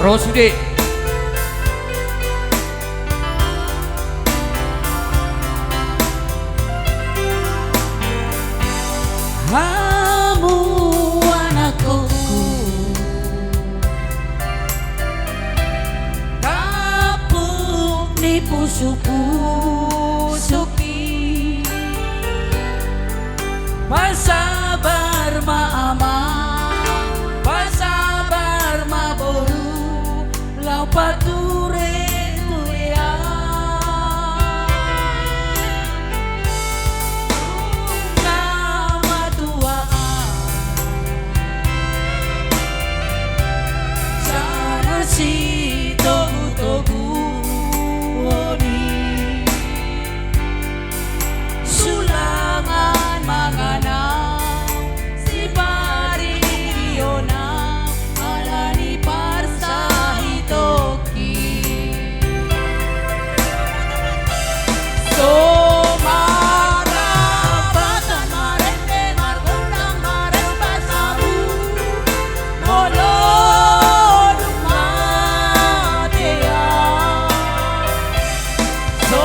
Rosudi. Kamu anakku, kapuk ni pusuk-pusuki, pasabar maama, pasabar maboru, lau pature tuya. Nama tuaan, sana si togu-togu oni, sulangan manganang si Pariona, alani parsahitoki. So marapatan marente margundang marempasabu, molod matea. So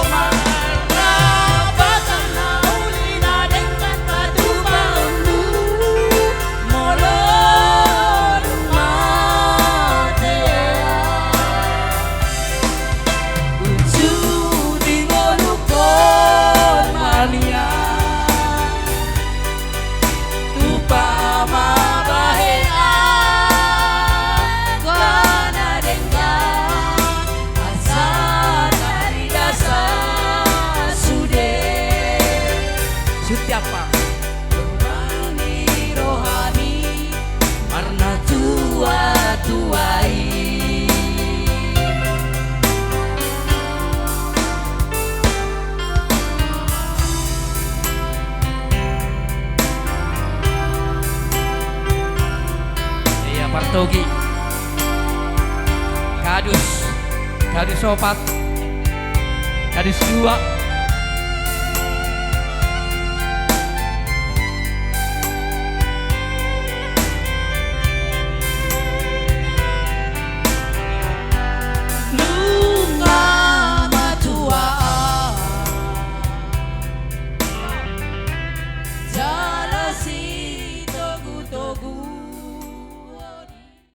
marapatan nauli na dengkan patubandu, molod matea. Unsu dingolukon malia, tupama bahean kana dengkan asa dari dasa sude. Setiapa Rohani rohani warna tua-tuai. iya Partogi. Kadus opat, kadus dua.